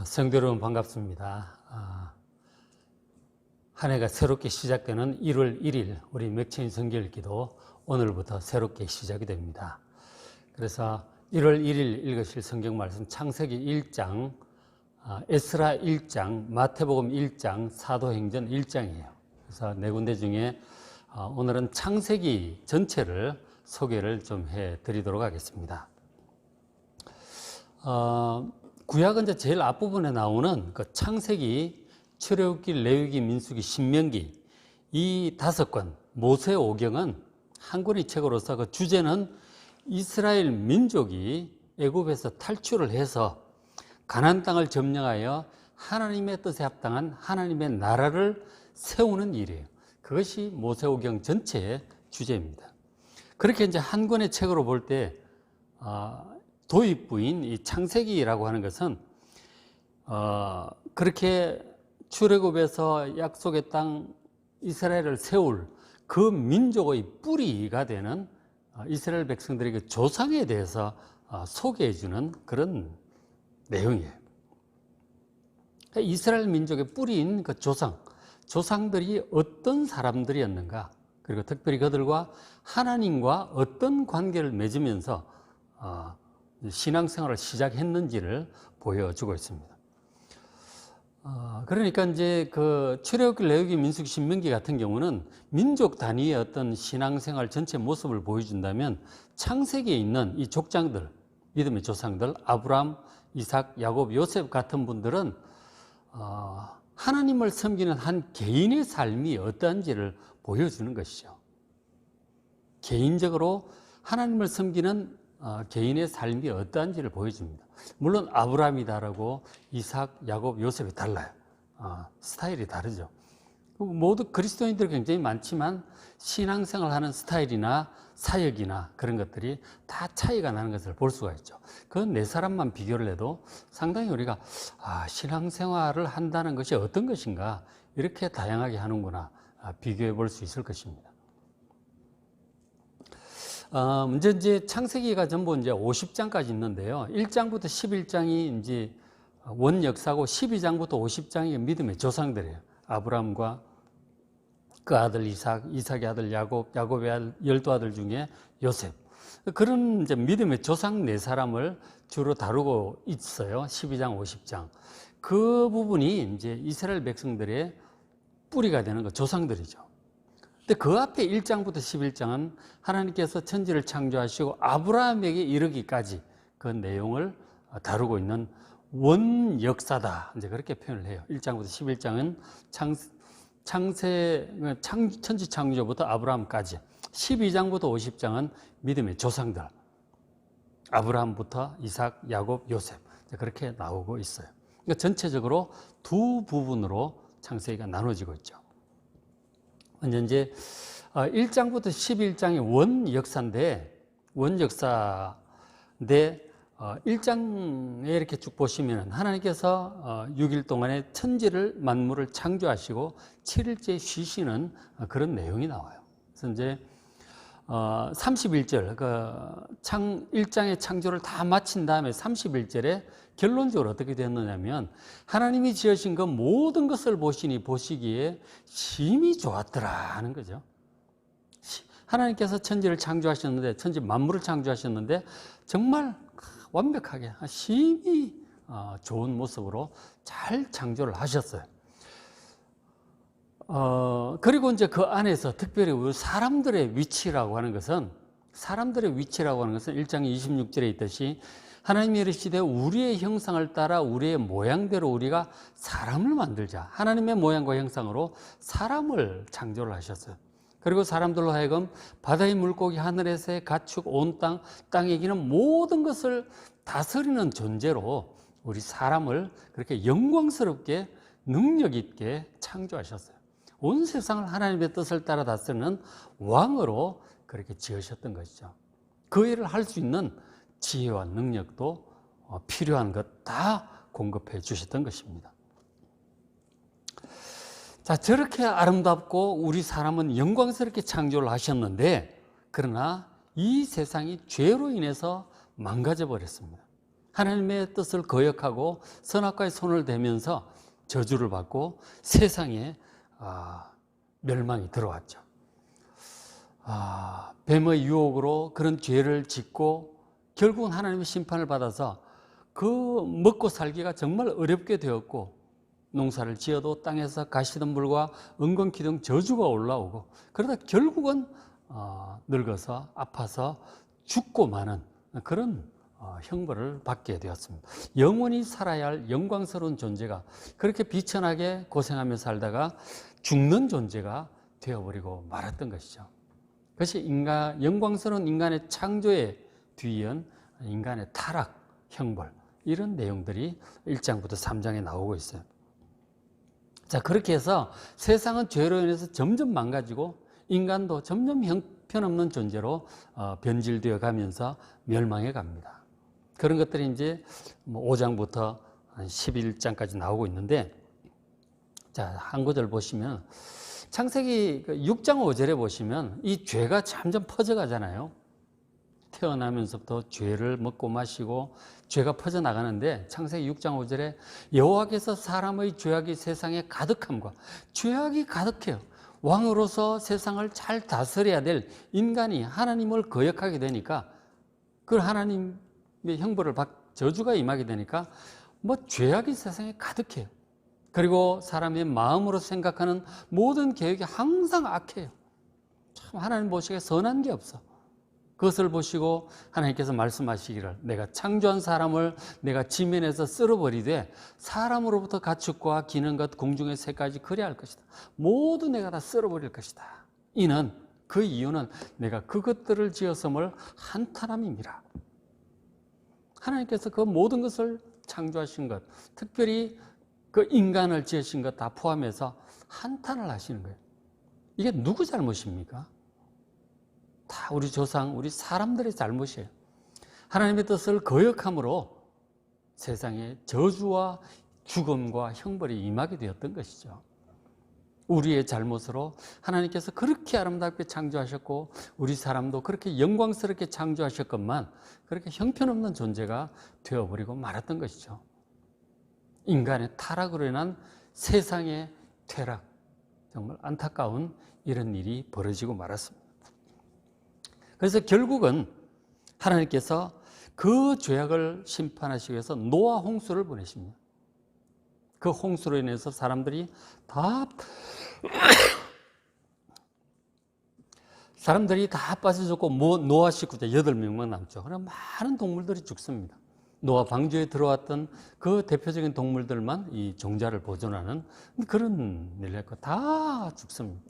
성도 여러분 반갑습니다. 한 해가 새롭게 시작되는 1월 1일 우리 맥체인 성경읽기도 오늘부터 새롭게 시작이 됩니다. 그래서 1월 1일 읽으실 성경 말씀 창세기 1장, 에스라 1장, 마태복음 1장, 사도행전 1장이에요. 그래서 네 군데 중에 오늘은 창세기 전체를 소개를 좀 해드리도록 하겠습니다. 구약은 이제 제일 앞부분에 나오는 그 창세기, 출애굽기, 레위기, 민수기, 신명기 이 5권 모세오경은 한 권의 책으로서 그 주제는 이스라엘 민족이 애굽에서 탈출을 해서 가나안 땅을 점령하여 하나님의 뜻에 합당한 하나님의 나라를 세우는 일이에요. 그것이 모세오경 전체의 주제입니다. 그렇게 이제 한 권의 책으로 볼 때 도입부인 이 창세기라고 하는 것은 그렇게 출애굽에서 약속의 땅 이스라엘을 세울 그 민족의 뿌리가 되는 이스라엘 백성들의 그 조상에 대해서 소개해 주는 그런 내용이에요. 이스라엘 민족의 뿌리인 그 조상들이 어떤 사람들이었는가, 그리고 특별히 그들과 하나님과 어떤 관계를 맺으면서 신앙생활을 시작했는지를 보여주고 있습니다. 그러니까 이제 그 출애굽기, 레위기, 민수기, 신명기 같은 경우는 민족 단위의 어떤 신앙생활 전체 모습을 보여준다면 창세기에 있는 이 족장들, 믿음의 조상들, 아브라함, 이삭, 야곱, 요셉 같은 분들은 하나님을 섬기는 한 개인의 삶이 어떠한지를 보여주는 것이죠. 개인적으로 하나님을 섬기는 개인의 삶이 어떠한지를 보여줍니다. 물론 아브라함이 다르고 이삭, 야곱, 요셉이 달라요. 스타일이 다르죠. 모두 그리스도인들 굉장히 많지만 신앙생활하는 스타일이나 사역이나 그런 것들이 다 차이가 나는 것을 볼 수가 있죠. 그 네 사람만 비교를 해도 상당히 우리가 신앙생활을 한다는 것이 어떤 것인가, 이렇게 다양하게 하는구나 비교해 볼 수 있을 것입니다. 이제 창세기가 전부 이제 50장까지 있는데요. 1장부터 11장이 이제 원 역사고 12장부터 50장이 믿음의 조상들이에요. 아브라함과 그 아들 이삭, 이삭의 아들 야곱, 야곱의 아들 12아들 중에 요셉. 그런 이제 믿음의 조상 네 사람을 주로 다루고 있어요. 12장, 50장. 그 부분이 이제 이스라엘 백성들의 뿌리가 되는 거, 조상들이죠. 근데 그 앞에 1장부터 11장은 하나님께서 천지를 창조하시고 아브라함에게 이르기까지 그 내용을 다루고 있는 원 역사다, 이제 그렇게 표현을 해요. 1장부터 11장은 천지 창조부터 아브라함까지, 12장부터 50장은 믿음의 조상들, 아브라함부터 이삭, 야곱, 요셉, 그렇게 나오고 있어요. 그러니까 전체적으로 두 부분으로 창세기가 나눠지고 있죠. 이제 1장부터 11장이 원 역사인데 1장에 이렇게 쭉 보시면 하나님께서 6일 동안에 천지를 만물을 창조하시고 7일째 쉬시는 그런 내용이 나와요. 그래서 이제 31절 1장의 창조를 다 마친 다음에 31절에 결론적으로 어떻게 됐느냐면 하나님이 지으신 그 모든 것을 보시니 보시기에 심히 좋았더라 하는 거죠. 하나님께서 천지를 창조하셨는데, 천지 만물을 창조하셨는데 정말 완벽하게 심히 좋은 모습으로 잘 창조를 하셨어요. 그리고 이제 그 안에서 특별히 사람들의 위치라고 하는 것은 1장 26절에 있듯이 하나님이 이르시되 우리의 형상을 따라 우리의 모양대로 우리가 사람을 만들자. 하나님의 모양과 형상으로 사람을 창조를 하셨어요. 그리고 사람들로 하여금 바다의 물고기, 하늘에서의 가축, 온 땅에 기는 모든 것을 다스리는 존재로 우리 사람을 그렇게 영광스럽게 능력 있게 창조하셨어요. 온 세상을 하나님의 뜻을 따라 다스리는 왕으로 그렇게 지으셨던 것이죠. 그 일을 할 수 있는 지혜와 능력도 필요한 것 다 공급해 주셨던 것입니다. 자, 저렇게 아름답고 우리 사람은 영광스럽게 창조를 하셨는데, 그러나 이 세상이 죄로 인해서 망가져 버렸습니다. 하나님의 뜻을 거역하고 선악과에 손을 대면서 저주를 받고 세상에 멸망이 들어왔죠. 뱀의 유혹으로 그런 죄를 짓고 결국은 하나님의 심판을 받아서 그 먹고 살기가 정말 어렵게 되었고, 농사를 지어도 땅에서 가시덤불과 은근기둥 저주가 올라오고, 그러다 결국은 늙어서 아파서 죽고 마는 그런 형벌을 받게 되었습니다. 영원히 살아야 할 영광스러운 존재가 그렇게 비천하게 고생하며 살다가 죽는 존재가 되어버리고 말았던 것이죠. 그것이 영광스러운 인간의 창조에 뒤이은 인간의 타락, 형벌, 이런 내용들이 1장부터 3장에 나오고 있어요. 자, 그렇게 해서 세상은 죄로 인해서 점점 망가지고 인간도 점점 형편없는 존재로 변질되어 가면서 멸망해 갑니다. 그런 것들이 이제 5장부터 11장까지 나오고 있는데, 자, 한 구절 보시면 창세기 6장 5절에 보시면 이 죄가 점점 퍼져가잖아요. 태어나면서부터 죄를 먹고 마시고 죄가 퍼져나가는데, 창세기 6장 5절에 여호와께서 사람의 죄악이 세상에 가득함과, 죄악이 가득해요. 왕으로서 세상을 잘 다스려야 될 인간이 하나님을 거역하게 되니까, 그 하나님의 형벌을 저주가 임하게 되니까 죄악이 세상에 가득해요. 그리고 사람의 마음으로 생각하는 모든 계획이 항상 악해요. 참 하나님 보시기에 선한 게 없어. 그것을 보시고 하나님께서 말씀하시기를, 내가 창조한 사람을 내가 지면에서 쓸어버리되 사람으로부터 가축과 기는 것 공중의 새까지 그리할 것이다. 모두 내가 다 쓸어버릴 것이다. 이는 그 이유는 내가 그것들을 지었음을 한탄함이니라. 하나님께서 그 모든 것을 창조하신 것, 특별히 그 인간을 지으신 것 다 포함해서 한탄을 하시는 거예요. 이게 누구 잘못입니까? 다 우리 조상, 우리 사람들의 잘못이에요. 하나님의 뜻을 거역함으로 세상에 저주와 죽음과 형벌이 임하게 되었던 것이죠. 우리의 잘못으로 하나님께서 그렇게 아름답게 창조하셨고 우리 사람도 그렇게 영광스럽게 창조하셨건만 그렇게 형편없는 존재가 되어버리고 말았던 것이죠. 인간의 타락으로 인한 세상의 퇴락, 정말 안타까운 이런 일이 벌어지고 말았습니다. 그래서 결국은 하나님께서 그 죄악을 심판하시기 위해서 노아 홍수를 보내십니다. 그 홍수로 인해서 사람들이 다 빠져 죽고 노아 식구자 8명만 남죠. 그럼 많은 동물들이 죽습니다. 노아 방주에 들어왔던 그 대표적인 동물들만 이 종자를 보존하는 그런 일을 했고 다 죽습니다.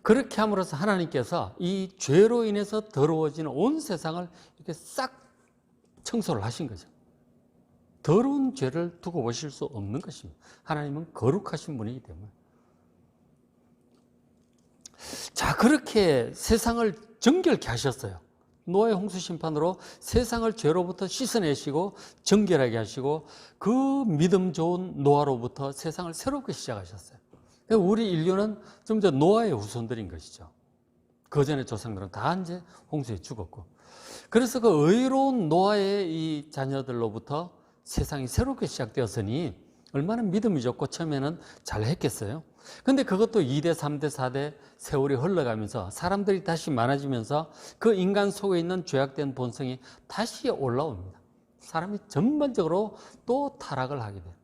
그렇게 함으로써 하나님께서 이 죄로 인해서 더러워지는 온 세상을 이렇게 싹 청소를 하신 거죠. 더러운 죄를 두고 보실 수 없는 것입니다. 하나님은 거룩하신 분이기 때문에. 자, 그렇게 세상을 정결케 하셨어요. 노아의 홍수 심판으로 세상을 죄로부터 씻어내시고 정결하게 하시고 그 믿음 좋은 노아로부터 세상을 새롭게 시작하셨어요. 우리 인류는 좀 더 노아의 후손들인 것이죠. 그 전에 조상들은 다 이제 홍수에 죽었고. 그래서 그 의로운 노아의 이 자녀들로부터 세상이 새롭게 시작되었으니 얼마나 믿음이 좋고 처음에는 잘 했겠어요. 근데 그것도 2대, 3대, 4대 세월이 흘러가면서 사람들이 다시 많아지면서 그 인간 속에 있는 죄악된 본성이 다시 올라옵니다. 사람이 전반적으로 또 타락을 하게 돼요.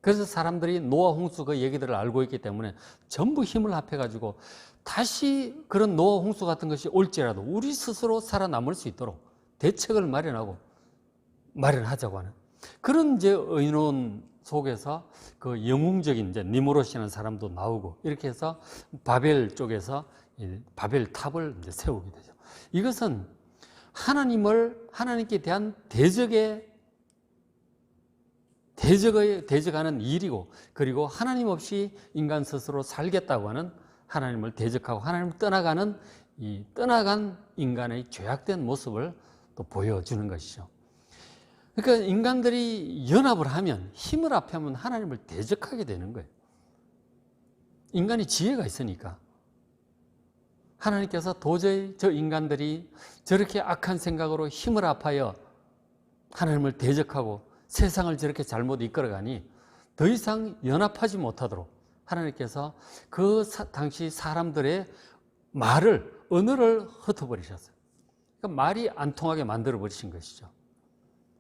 그래서 사람들이 노아 홍수 그 얘기들을 알고 있기 때문에 전부 힘을 합해가지고 다시 그런 노아 홍수 같은 것이 올지라도 우리 스스로 살아남을 수 있도록 대책을 마련하자고 하는 그런 이제 의논 속에서 그 영웅적인 이제 니무롯이라는 사람도 나오고 이렇게 해서 바벨 쪽에서 바벨 탑을 이제 세우게 되죠. 이것은 하나님께 대한 대적하는 일이고, 그리고 하나님 없이 인간 스스로 살겠다고 하는 하나님을 대적하고 하나님을 떠나간 인간의 죄악된 모습을 또 보여주는 것이죠. 그러니까 인간들이 연합을 하면, 힘을 합하면 하나님을 대적하게 되는 거예요. 인간이 지혜가 있으니까. 하나님께서 도저히 저 인간들이 저렇게 악한 생각으로 힘을 합하여 하나님을 대적하고 세상을 저렇게 잘못 이끌어가니 더 이상 연합하지 못하도록 하나님께서 그 당시 사람들의 말을, 언어를 흩어버리셨어요. 그러니까 말이 안 통하게 만들어버리신 것이죠.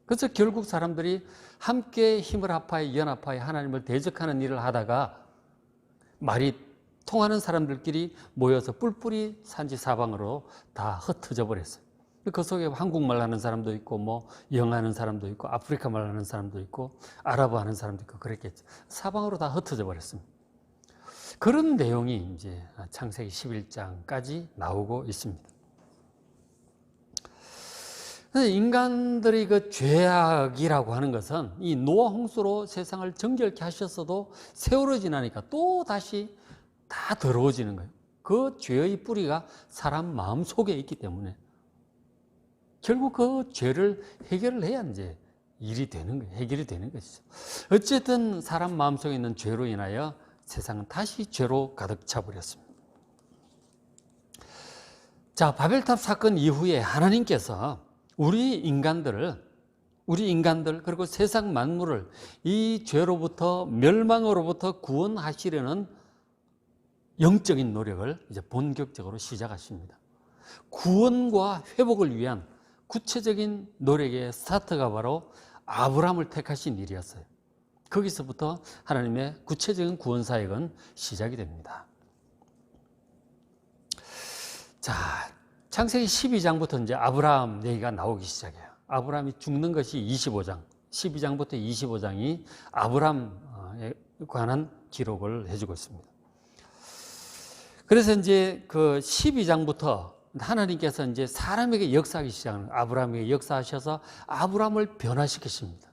그래서 결국 사람들이 함께 힘을 합하여 연합하여 하나님을 대적하는 일을 하다가 말이 통하는 사람들끼리 모여서 뿔뿔이 산지 사방으로 다 흩어져 버렸어요. 그 속에 한국말 하는 사람도 있고, 뭐 영어 하는 사람도 있고, 아프리카 말 하는 사람도 있고, 아랍어 하는 사람도 있고, 그랬겠죠. 사방으로 다 흩어져 버렸습니다. 그런 내용이 이제 창세기 11장까지 나오고 있습니다. 인간들의 그 죄악이라고 하는 것은 이 노아 홍수로 세상을 정결케 하셨어도 세월이 지나니까 또 다시 다 더러워지는 거예요. 그 죄의 뿌리가 사람 마음 속에 있기 때문에 결국 그 죄를 해결을 해야 이제 일이 되는 거예요. 해결이 되는 것이죠. 어쨌든 사람 마음 속에 있는 죄로 인하여 세상은 다시 죄로 가득 차 버렸습니다. 자, 바벨탑 사건 이후에 하나님께서 우리 인간들 그리고 세상 만물을 이 죄로부터 멸망으로부터 구원하시려는 영적인 노력을 이제 본격적으로 시작하십니다. 구원과 회복을 위한 구체적인 노력의 스타트가 바로 아브라함을 택하신 일이었어요. 거기서부터 하나님의 구체적인 구원 사역은 시작이 됩니다. 자, 창세기 12장부터 이제 아브라함 얘기가 나오기 시작해요. 아브라함이 죽는 것이 25장, 12장부터 25장이 아브라함에 관한 기록을 해주고 있습니다. 그래서 이제 그 12장부터 하나님께서 이제 사람에게 역사하기 시작하는, 아브라함에게 역사하셔서 아브라함을 변화시키십니다.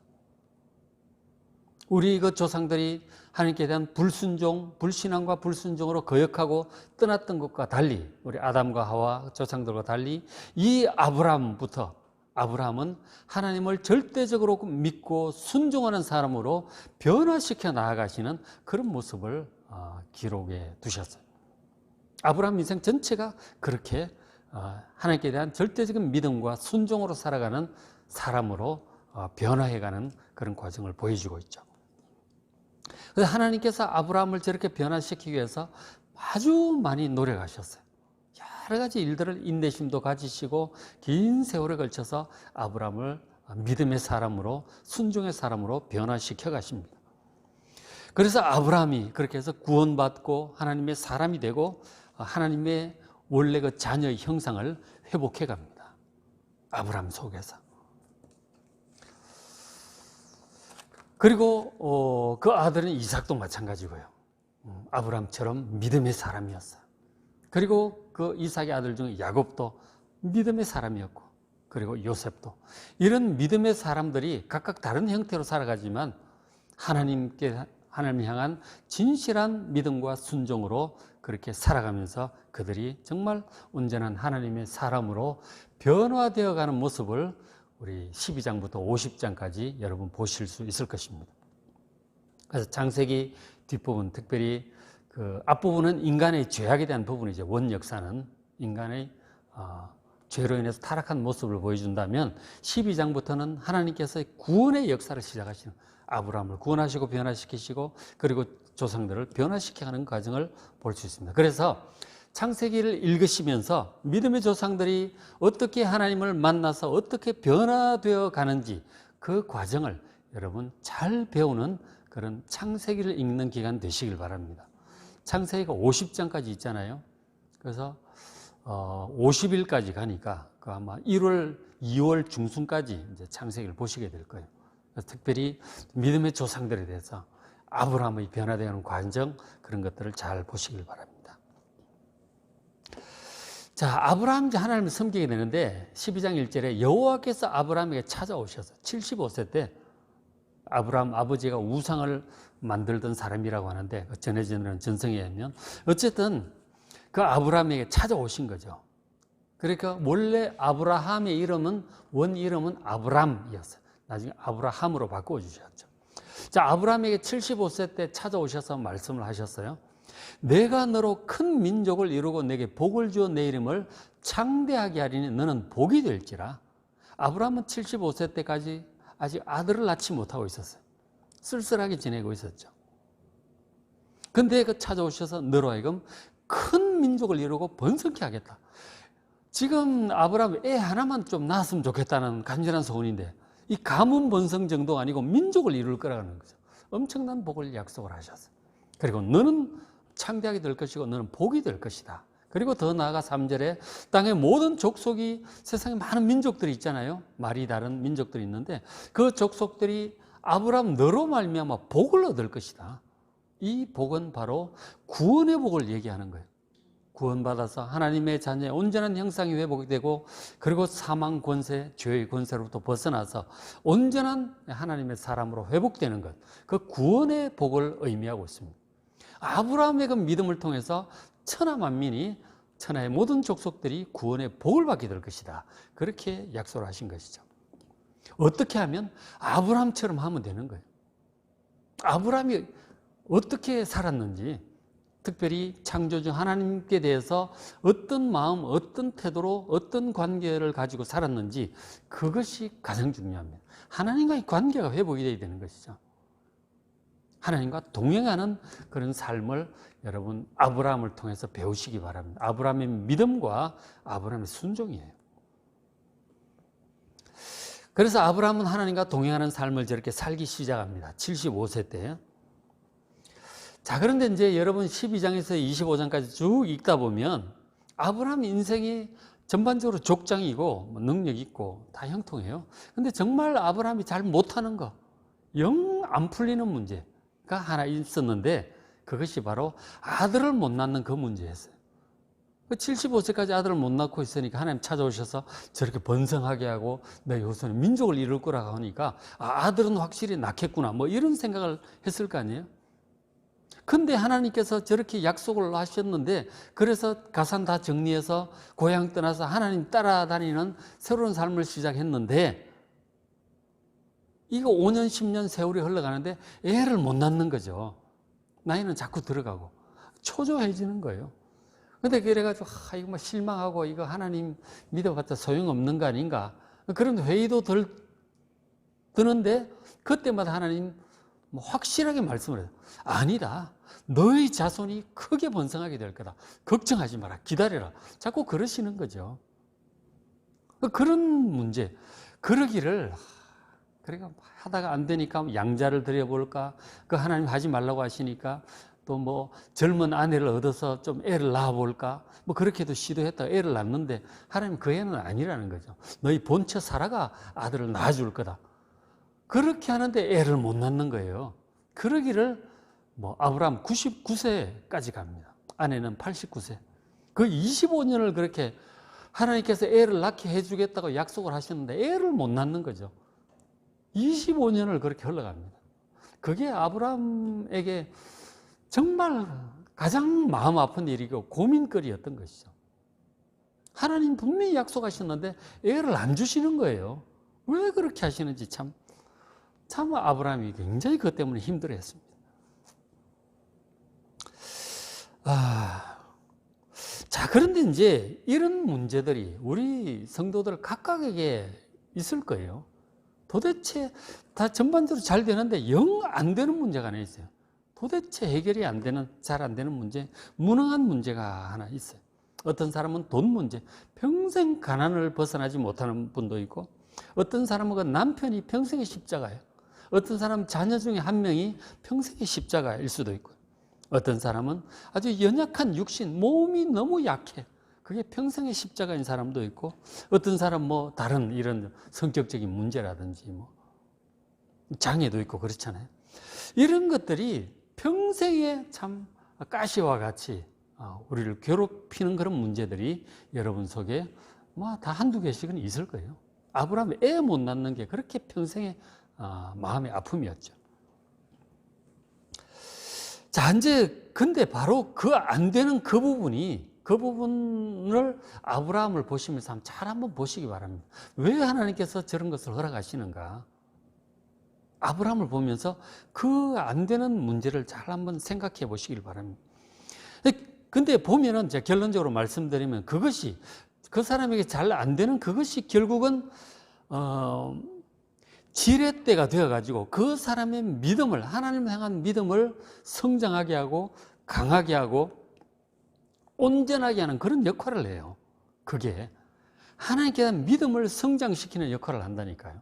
우리 그 조상들이 하나님께 대한 불신앙과 불순종으로 거역하고 떠났던 것과 달리, 우리 아담과 하와 조상들과 달리 이 아브라함은 하나님을 절대적으로 믿고 순종하는 사람으로 변화시켜 나아가시는 그런 모습을 기록해 두셨어요. 아브라함 인생 전체가 그렇게 하나님께 대한 절대적인 믿음과 순종으로 살아가는 사람으로 변화해가는 그런 과정을 보여주고 있죠. 그래서 하나님께서 아브라함을 저렇게 변화시키기 위해서 아주 많이 노력하셨어요. 여러 가지 일들을 인내심도 가지시고 긴 세월에 걸쳐서 아브라함을 믿음의 사람으로, 순종의 사람으로 변화시켜 가십니다. 그래서 아브라함이 그렇게 해서 구원받고 하나님의 사람이 되고 하나님의 원래 그 자녀의 형상을 회복해 갑니다. 아브라함 속에서. 그리고 그 아들은 이삭도 마찬가지고요. 아브라함처럼 믿음의 사람이었어요. 그리고 그 이삭의 아들 중에 야곱도 믿음의 사람이었고, 그리고 요셉도. 이런 믿음의 사람들이 각각 다른 형태로 살아가지만 하나님 향한 진실한 믿음과 순종으로 그렇게 살아가면서 그들이 정말 온전한 하나님의 사람으로 변화되어 가는 모습을 우리 12장부터 50장까지 여러분 보실 수 있을 것입니다. 그래서 창세기 뒷부분, 특별히 그 앞부분은 인간의 죄악에 대한 부분이죠. 원역사는 인간의 죄로 인해서 타락한 모습을 보여준다면 12장부터는 하나님께서의 구원의 역사를 시작하시는, 아브라함을 구원하시고 변화시키시고 그리고 조상들을 변화시켜가는 과정을 볼 수 있습니다. 그래서 창세기를 읽으시면서 믿음의 조상들이 어떻게 하나님을 만나서 어떻게 변화되어 가는지 그 과정을 여러분 잘 배우는 그런 창세기를 읽는 기간 되시길 바랍니다. 창세기가 50장까지 있잖아요. 그래서 50일까지 가니까 그 아마 1월, 2월 중순까지 이제 창세기를 보시게 될 거예요. 특별히 믿음의 조상들에 대해서 아브라함의 변화되는 과정, 그런 것들을 잘 보시길 바랍니다. 자, 아브라함 이제 하나님을 섬기게 되는데 12장 1절에 여호와께서 아브라함에게 찾아오셔서 75세 때, 아브라함 아버지가 우상을 만들던 사람이라고 하는데 전해지는 전성에 의하면 어쨌든 그 아브라함에게 찾아오신 거죠. 그러니까 원래 아브라함의 이름은, 원 이름은 아브람이었어요. 나중에 아브라함으로 바꿔주셨죠. 자, 아브라함에게 75세 때 찾아오셔서 말씀을 하셨어요. 내가 너로 큰 민족을 이루고 내게 복을 주어 내 이름을 창대하게 하리니 너는 복이 될지라. 아브라함은 75세 때까지 아직 아들을 낳지 못하고 있었어요. 쓸쓸하게 지내고 있었죠. 근데 그 찾아오셔서 너로 하여금 큰 민족을 이루고 번성케 하겠다. 지금 아브라함 애 하나만 좀 낳았으면 좋겠다는 간절한 소원인데 이 가문 번성 정도가 아니고 민족을 이룰 거라는 거죠. 엄청난 복을 약속을 하셨어요. 그리고 너는 창대하게 될 것이고 너는 복이 될 것이다. 그리고 더 나아가 3절에 땅의 모든 족속이, 세상에 많은 민족들이 있잖아요. 말이 다른 민족들이 있는데 그 족속들이 아브라함 너로 말미암아 복을 얻을 것이다. 이 복은 바로 구원의 복을 얘기하는 거예요. 구원받아서 하나님의 자녀의 온전한 형상이 회복이 되고, 그리고 사망 권세, 죄의 권세로부터 벗어나서 온전한 하나님의 사람으로 회복되는 것, 그 구원의 복을 의미하고 있습니다. 아브라함의 그 믿음을 통해서 천하 만민이, 천하의 모든 족속들이 구원의 복을 받게 될 것이다. 그렇게 약속을 하신 것이죠. 어떻게 하면? 아브라함처럼 하면 되는 거예요. 아브라함이 어떻게 살았는지, 특별히 창조주 하나님께 대해서 어떤 마음, 어떤 태도로, 어떤 관계를 가지고 살았는지, 그것이 가장 중요합니다. 하나님과의 관계가 회복이 되어야 되는 것이죠. 하나님과 동행하는 그런 삶을 여러분 아브라함을 통해서 배우시기 바랍니다. 아브라함의 믿음과 아브라함의 순종이에요. 그래서 아브라함은 하나님과 동행하는 삶을 저렇게 살기 시작합니다. 75세 때. 자, 그런데 이제 여러분 12장에서 25장까지 쭉 읽다 보면 아브라함 인생이 전반적으로 족장이고 능력 있고 다 형통해요. 근데 정말 아브라함이 잘 못하는 거, 영 안 풀리는 문제가 하나 있었는데, 그것이 바로 아들을 못 낳는 그 문제였어요. 75세까지 아들을 못 낳고 있으니까 하나님 찾아오셔서 저렇게 번성하게 하고 내 후손은 민족을 이룰 거라고 하니까 아들은 확실히 낳겠구나, 뭐 이런 생각을 했을 거 아니에요. 근데 하나님께서 저렇게 약속을 하셨는데, 그래서 가산 다 정리해서 고향 떠나서 하나님 따라다니는 새로운 삶을 시작했는데, 이거 5년 10년 세월이 흘러가는데 애를 못 낳는 거죠. 나이는 자꾸 들어가고 초조해지는 거예요. 근데 그래가지고 이거 뭐 실망하고 이거 하나님 믿어봤자 소용없는 거 아닌가, 그런 회의도 드는데, 그때마다 하나님 뭐 확실하게 말씀을 해요. 아니다. 너의 자손이 크게 번성하게 될 거다. 걱정하지 마라. 기다려라. 자꾸 그러시는 거죠. 그런 문제. 그러기를, 그러니까 하다가 안 되니까 양자를 드려볼까? 그 하나님 하지 말라고 하시니까 또 뭐 젊은 아내를 얻어서 좀 애를 낳아볼까? 뭐 그렇게도 시도했다가 애를 낳는데 하나님 그 애는 아니라는 거죠. 너희 본처 사라가 아들을 낳아줄 거다. 그렇게 하는데 애를 못 낳는 거예요. 그러기를 뭐 아브라함 99세까지 갑니다. 아내는 89세. 그 25년을 그렇게 하나님께서 애를 낳게 해주겠다고 약속을 하셨는데 애를 못 낳는 거죠. 25년을 그렇게 흘러갑니다. 그게 아브라함에게 정말 가장 마음 아픈 일이고 고민거리였던 것이죠. 하나님 분명히 약속하셨는데 애를 안 주시는 거예요. 왜 그렇게 하시는지 참 아브라함이 굉장히 그것 때문에 힘들어했습니다. 자, 그런데 이제 이런 문제들이 우리 성도들 각각에게 있을 거예요. 도대체 다 전반적으로 잘 되는데 영 안 되는 문제가 하나 있어요. 도대체 해결이 안 되는, 잘 안 되는 문제, 무능한 문제가 하나 있어요. 어떤 사람은 돈 문제, 평생 가난을 벗어나지 못하는 분도 있고, 어떤 사람은 그 남편이 평생의 십자가예요. 어떤 사람은 자녀 중에 한 명이 평생의 십자가일 수도 있고, 어떤 사람은 아주 연약한 육신, 몸이 너무 약해. 그게 평생의 십자가인 사람도 있고, 어떤 사람 뭐 다른 이런 성격적인 문제라든지 뭐 장애도 있고 그렇잖아요. 이런 것들이 평생에 참 가시와 같이 우리를 괴롭히는 그런 문제들이 여러분 속에 뭐 다 한두 개씩은 있을 거예요. 아브라함이 애 못 낳는 게 그렇게 평생의 마음의 아픔이었죠. 자, 이제 근데 바로 그 안 되는 그 부분을 아브라함을 보시면서 잘 한번 보시기 바랍니다. 왜 하나님께서 저런 것을 허락하시는가? 아브라함을 보면서 그 안 되는 문제를 잘 한번 생각해 보시길 바랍니다. 근데 보면은 제가 결론적으로 말씀드리면 그것이 그 사람에게 잘 안 되는 그것이 결국은 지렛대가 되어가지고 그 사람의 믿음을, 하나님을 향한 믿음을 성장하게 하고 강하게 하고 온전하게 하는 그런 역할을 해요. 그게 하나님께 대한 믿음을 성장시키는 역할을 한다니까요.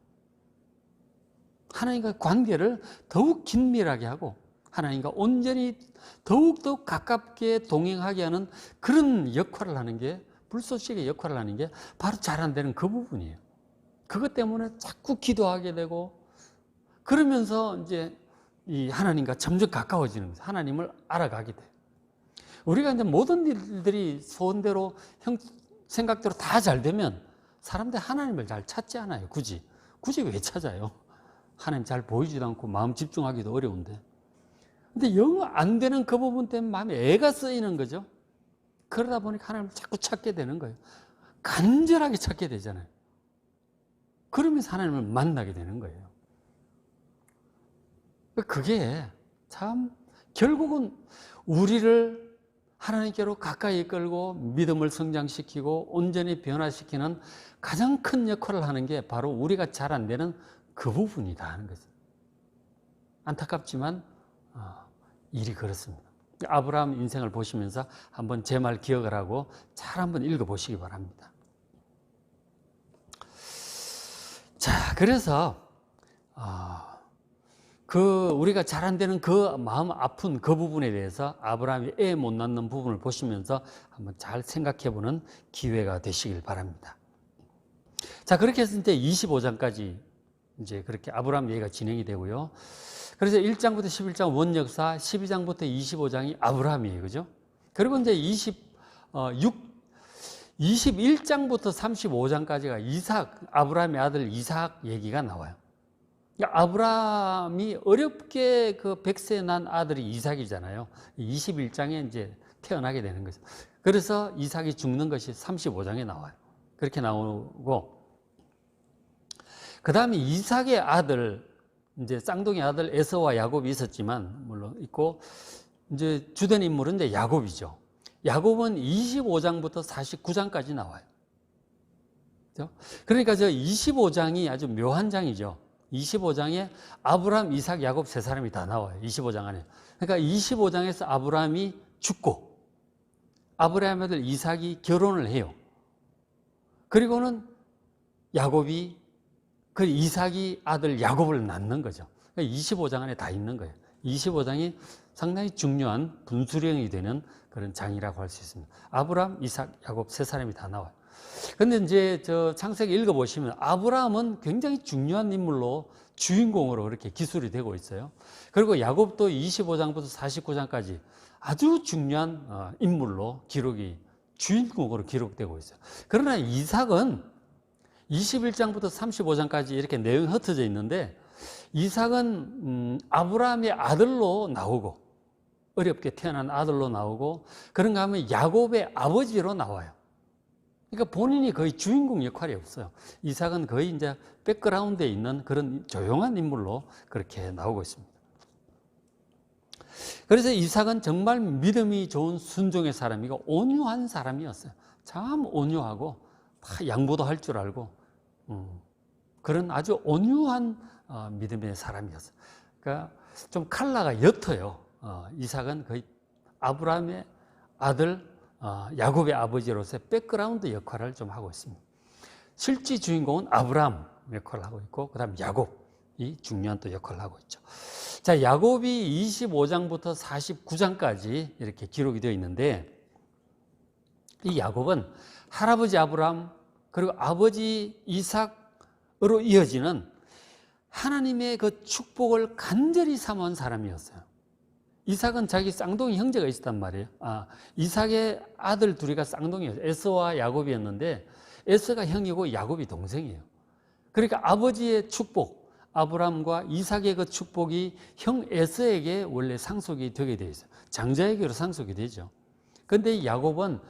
하나님과 관계를 더욱 긴밀하게 하고 하나님과 온전히 더욱더 가깝게 동행하게 하는 그런 역할을 하는 게, 불쏘시개 역할을 하는 게 바로 잘 안 되는 그 부분이에요. 그것 때문에 자꾸 기도하게 되고 그러면서 이제 이 하나님과 점점 가까워지는 거죠. 하나님을 알아가게 돼요. 우리가 이제 모든 일들이 소원대로 생각대로 다 잘 되면 사람들이 하나님을 잘 찾지 않아요. 굳이 왜 찾아요? 하나님 잘 보이지도 않고 마음 집중하기도 어려운데. 근데 영 안 되는 그 부분 때문에 마음에 애가 쓰이는 거죠. 그러다 보니까 하나님을 자꾸 찾게 되는 거예요. 간절하게 찾게 되잖아요. 그러면서 하나님을 만나게 되는 거예요. 그게 참 결국은 우리를 하나님께로 가까이 끌고 믿음을 성장시키고 온전히 변화시키는 가장 큰 역할을 하는 게 바로 우리가 잘 안 되는 그 부분이다 하는 거죠. 안타깝지만 일이 그렇습니다. 아브라함 인생을 보시면서 한번 제 말 기억을 하고 잘 한번 읽어보시기 바랍니다. 자, 그래서 우리가 잘 안 되는 그 마음 아픈 그 부분에 대해서 아브라함이 애 못 낳는 부분을 보시면서 한번 잘 생각해보는 기회가 되시길 바랍니다. 자, 그렇게 해서 이제 25장까지 이제 그렇게 아브라함 얘기가 진행이 되고요. 그래서 1장부터 11장 원역사, 12장부터 25장이 아브라함이에요. 그죠? 그리고 이제 21장부터 35장까지가 아브라함의 아들 이삭 얘기가 나와요. 그러니까 아브라함이 어렵게 그 100세 난 아들이 이삭이잖아요. 21장에 이제 태어나게 되는 거죠. 그래서 이삭이 죽는 것이 35장에 나와요. 그렇게 나오고, 그 다음에 이삭의 아들, 이제 쌍둥이 아들 에서와 야곱이 있었지만, 물론 있고, 이제 주된 인물은 이제 야곱이죠. 야곱은 25장부터 49장까지 나와요. 그렇죠? 그러니까 저 25장이 아주 묘한 장이죠. 25장에 아브라함, 이삭, 야곱 세 사람이 다 나와요. 25장 안에. 그러니까 25장에서 아브라함이 죽고 아브라함의 아들 이삭이 결혼을 해요. 그리고는 야곱이 그 이삭이 아들 야곱을 낳는 거죠. 그러니까 25장 안에 다 있는 거예요. 25장이 상당히 중요한 분수령이 되는 그런 장이라고 할 수 있습니다. 아브라함, 이삭, 야곱 세 사람이 다 나와요. 근데 이제 저 창세기 읽어보시면 아브라함은 굉장히 중요한 인물로 주인공으로 그렇게 기술이 되고 있어요. 그리고 야곱도 25장부터 49장까지 아주 중요한 인물로 주인공으로 기록되고 있어요. 그러나 이삭은 21장부터 35장까지 이렇게 내용이 흩어져 있는데 이삭은 아브라함의 아들로 나오고 어렵게 태어난 아들로 나오고 그런가 하면 야곱의 아버지로 나와요. 그러니까 본인이 거의 주인공 역할이 없어요. 이삭은 거의 이제 백그라운드에 있는 그런 조용한 인물로 그렇게 나오고 있습니다. 그래서 이삭은 정말 믿음이 좋은 순종의 사람이고 온유한 사람이었어요. 참 온유하고 다 양보도 할 줄 알고 그런 아주 온유한 믿음의 사람이었어요. 그러니까 좀 칼라가 옅어요. 이삭은 거의 아브라함의 아들 야곱의 아버지로서의 백그라운드 역할을 좀 하고 있습니다. 실제 주인공은 아브라함 역할을 하고 있고 그 다음 야곱이 중요한 또 역할을 하고 있죠. 자, 야곱이 25장부터 49장까지 이렇게 기록이 되어 있는데 이 야곱은 할아버지 아브라함 그리고 아버지 이삭으로 이어지는 하나님의 그 축복을 간절히 사모한 사람이었어요. 이삭은 자기 쌍둥이 형제가 있었단 말이에요. 이삭의 아들 둘이가 쌍둥이였어요. 에서와 야곱이었는데 에서가 형이고 야곱이 동생이에요. 그러니까 아버지의 축복, 아브라함과 이삭의 그 축복이 형 에서에게 원래 상속이 되게 돼 있어요. 장자에게로 상속이 되죠. 그런데 야곱은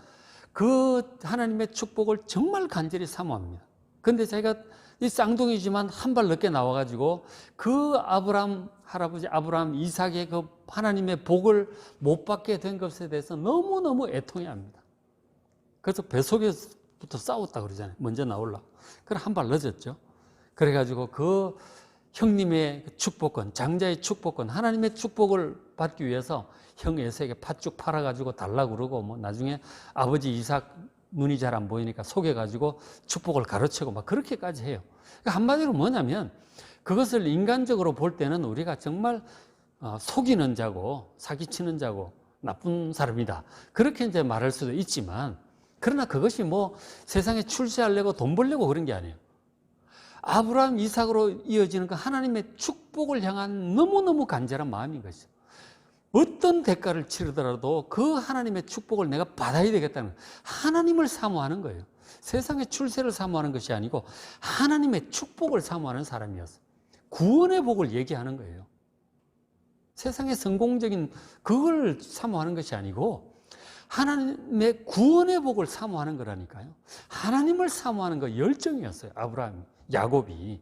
그 하나님의 축복을 정말 간절히 사모합니다. 그런데 자기가 이 쌍둥이지만 한 발 늦게 나와가지고 그 할아버지 아브라함, 이삭의 그 하나님의 복을 못 받게 된 것에 대해서 너무너무 애통해 합니다. 그래서 뱃속에부터 싸웠다 그러잖아요. 먼저 나오려고. 그럼 한 발 늦었죠. 그래가지고 그 형님의 축복권, 장자의 축복권, 하나님의 축복을 받기 위해서 형 에서에게 팥죽 팔아가지고 달라고 그러고, 뭐 나중에 아버지 이삭 눈이 잘 안 보이니까 속여가지고 축복을 가르치고 막 그렇게까지 해요. 그러니까 한마디로 뭐냐면, 그것을 인간적으로 볼 때는 우리가 정말 속이는 자고 사기치는 자고 나쁜 사람이다, 그렇게 이제 말할 수도 있지만, 그러나 그것이 뭐 세상에 출세하려고 돈 벌려고 그런 게 아니에요. 아브라함, 이삭으로 이어지는 그 하나님의 축복을 향한 너무너무 간절한 마음인 것이죠. 어떤 대가를 치르더라도 그 하나님의 축복을 내가 받아야 되겠다는 거예요. 하나님을 사모하는 거예요. 세상의 출세를 사모하는 것이 아니고 하나님의 축복을 사모하는 사람이었어요. 구원의 복을 얘기하는 거예요. 세상의 성공적인 그걸 사모하는 것이 아니고 하나님의 구원의 복을 사모하는 거라니까요. 하나님을 사모하는 거 열정이었어요. 아브라함, 야곱이.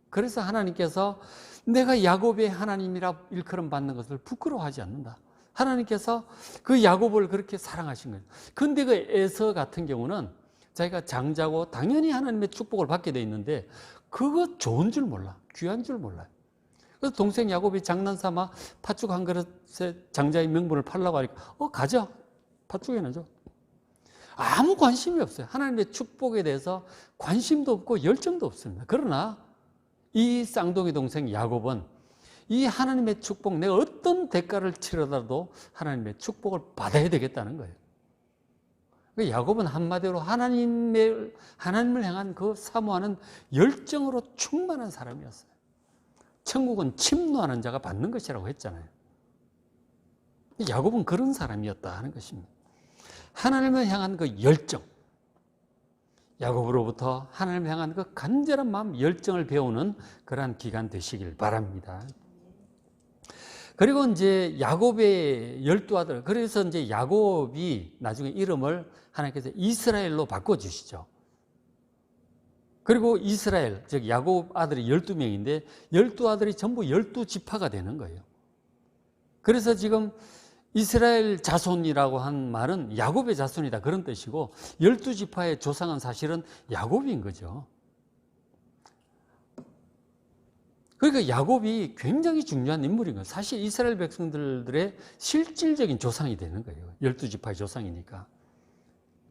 그래서 하나님께서 내가 야곱의 하나님이라 일컬음 받는 것을 부끄러워하지 않는다. 하나님께서 그 야곱을 그렇게 사랑하신 거예요. 그런데 그 에서 같은 경우는 자기가 장자고 당연히 하나님의 축복을 받게 돼 있는데 그거 좋은 줄 몰라. 귀한 줄 몰라요. 그래서 동생 야곱이 장난삼아 팥죽 한 그릇에 장자의 명분을 팔라고 하니까 가져. 팥죽이나 줘. 아무 관심이 없어요. 하나님의 축복에 대해서 관심도 없고 열정도 없습니다. 그러나 이 쌍둥이 동생 야곱은 이 하나님의 축복, 내가 어떤 대가를 치르더라도 하나님의 축복을 받아야 되겠다는 거예요. 야곱은 한마디로 하나님을 향한 그 사모하는 열정으로 충만한 사람이었어요. 천국은 침노하는 자가 받는 것이라고 했잖아요. 야곱은 그런 사람이었다 하는 것입니다. 하나님을 향한 그 열정, 야곱으로부터 하나님을 향한 그 간절한 마음, 열정을 배우는 그러한 기간 되시길 바랍니다. 그리고 이제 야곱의 12아들, 그래서 이제 야곱이 나중에 이름을 하나님께서 이스라엘로 바꿔주시죠. 그리고 이스라엘, 즉 야곱 아들이 12명인데 12아들이 전부 12지파가 되는 거예요. 그래서 지금 이스라엘 자손이라고 한 말은 야곱의 자손이다, 그런 뜻이고 12지파의 조상은 사실은 야곱인 거죠. 그러니까 야곱이 굉장히 중요한 인물인 거예요. 사실 이스라엘 백성들의 실질적인 조상이 되는 거예요. 12지파의 조상이니까.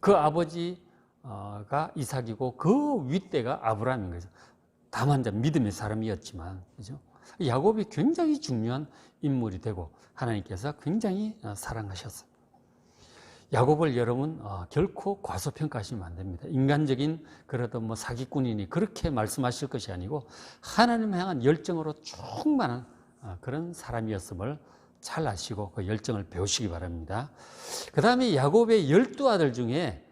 그 아버지가 이삭이고 그 윗대가 아브라함인 거죠. 다만 믿음의 사람이었지만, 그죠? 야곱이 굉장히 중요한 인물이 되고 하나님께서 굉장히 사랑하셨어요. 야곱을 여러분 결코 과소평가하시면 안 됩니다. 인간적인 그래도 뭐 사기꾼이니 그렇게 말씀하실 것이 아니고 하나님을 향한 열정으로 충만한 그런 사람이었음을 잘 아시고 그 열정을 배우시기 바랍니다. 그 다음에 야곱의 12아들 중에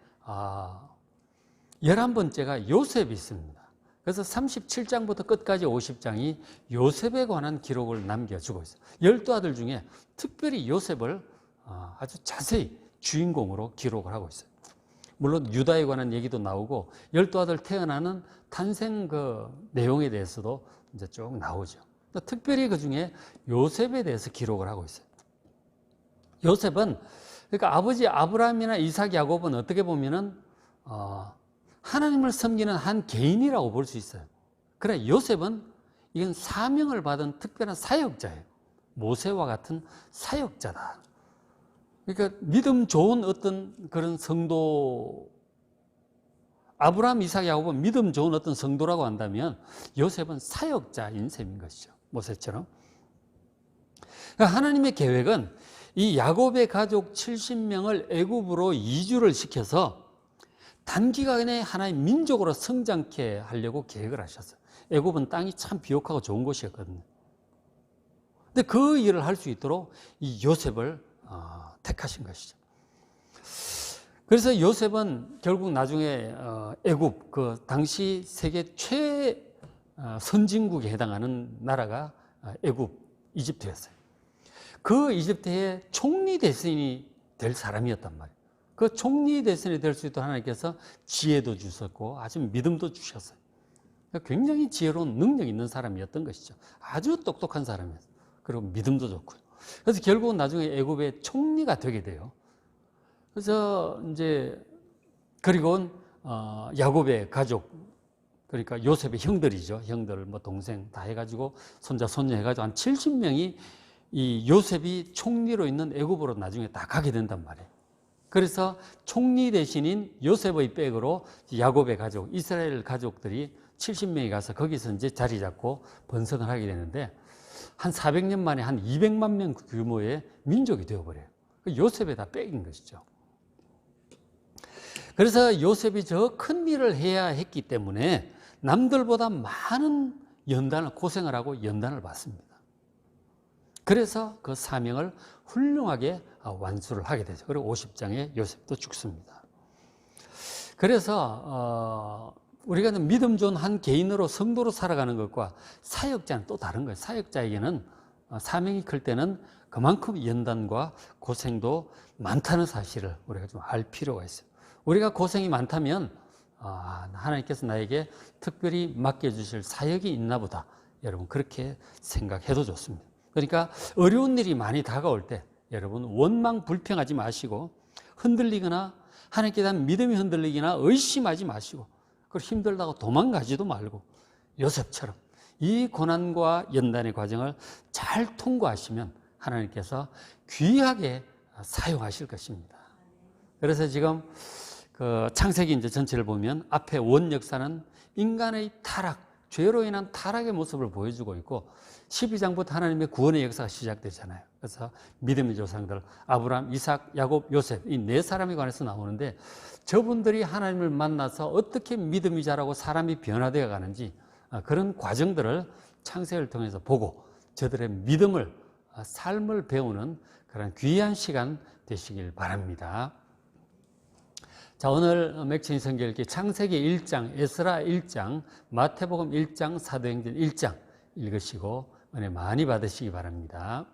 11번째가 요셉이 있습니다. 그래서 37장부터 끝까지 50장이 요셉에 관한 기록을 남겨주고 있어요. 12아들 중에 특별히 요셉을 아주 자세히 주인공으로 기록을 하고 있어요. 물론 유다에 관한 얘기도 나오고 12아들 태어나는 탄생 그 내용에 대해서도 이제 쭉 나오죠. 특별히 그 중에 요셉에 대해서 기록을 하고 있어요. 요셉은 그러니까 아버지 아브라함이나 이삭, 야곱은 어떻게 보면은 하나님을 섬기는 한 개인이라고 볼 수 있어요. 그러나 요셉은 이건 사명을 받은 특별한 사역자예요. 모세와 같은 사역자다. 그러니까 믿음 좋은 어떤 그런 성도, 아브라함, 이삭, 야곱은 믿음 좋은 어떤 성도라고 한다면 요셉은 사역자인 셈인 것이죠. 모세처럼. 그러니까 하나님의 계획은 이 야곱의 가족 70명을 애굽으로 이주를 시켜서 단기간에 하나의 민족으로 성장케 하려고 계획을 하셨어요. 애굽은 땅이 참 비옥하고 좋은 곳이었거든요. 근데 그 일을 할 수 있도록 이 요셉을 택하신 것이죠. 그래서 요셉은 결국 나중에 애굽, 그 당시 세계 선진국에 해당하는 나라가 애굽, 이집트였어요. 그 이집트의 총리 대신이 될 사람이었단 말이에요. 그 총리 대신이 될 수 있도록 하나님께서 지혜도 주셨고 아주 믿음도 주셨어요. 굉장히 지혜로운 능력 있는 사람이었던 것이죠. 아주 똑똑한 사람이었어요. 그리고 믿음도 좋고요. 그래서 결국은 나중에 애굽의 총리가 되게 돼요. 그래서 이제 그리고 야곱의 가족 그러니까 요셉의 형들이죠. 형들, 뭐 동생 다 해가지고 손자, 손녀 해가지고 한 70명이 이 요셉이 총리로 있는 애굽으로 나중에 다 가게 된단 말이에요. 그래서 총리 대신인 요셉의 백으로 야곱의 가족, 이스라엘 가족들이 70명이 가서 거기서 이제 자리 잡고 번성을 하게 되는데 한 400년 만에 한 200만 명 규모의 민족이 되어버려요. 요셉에 다 뺏긴 것이죠. 그래서 요셉이 저 큰 일을 해야 했기 때문에 남들보다 많은 연단을, 고생을 하고 연단을 받습니다. 그래서 그 사명을 훌륭하게 완수를 하게 되죠. 그리고 50장에 요셉도 죽습니다. 그래서 우리가 믿음 좋은 한 개인으로 성도로 살아가는 것과 사역자는 또 다른 거예요. 사역자에게는 사명이 클 때는 그만큼 연단과 고생도 많다는 사실을 우리가 좀 알 필요가 있어요. 우리가 고생이 많다면 하나님께서 나에게 특별히 맡겨주실 사역이 있나 보다. 여러분 그렇게 생각해도 좋습니다. 그러니까 어려운 일이 많이 다가올 때 여러분 원망 불평하지 마시고 흔들리거나 하나님께 대한 믿음이 흔들리거나 의심하지 마시고 그걸 힘들다고 도망가지도 말고 요셉처럼 이 고난과 연단의 과정을 잘 통과하시면 하나님께서 귀하게 사용하실 것입니다. 그래서 지금 그 창세기 이제 전체를 보면 앞에 원 역사는 인간의 타락, 죄로 인한 타락의 모습을 보여주고 있고 12장부터 하나님의 구원의 역사가 시작되잖아요. 그래서 믿음의 조상들 아브라함, 이삭, 야곱, 요셉 이 네 사람에 관해서 나오는데 저분들이 하나님을 만나서 어떻게 믿음이 자라고 사람이 변화되어 가는지 그런 과정들을 창세기를 통해서 보고 저들의 믿음을, 삶을 배우는 그런 귀한 시간 되시길 바랍니다. 자, 오늘 맥체인 성경 읽기 창세기 1장, 에스라 1장, 마태복음 1장, 사도행전 1장 읽으시고 은혜 많이 받으시기 바랍니다.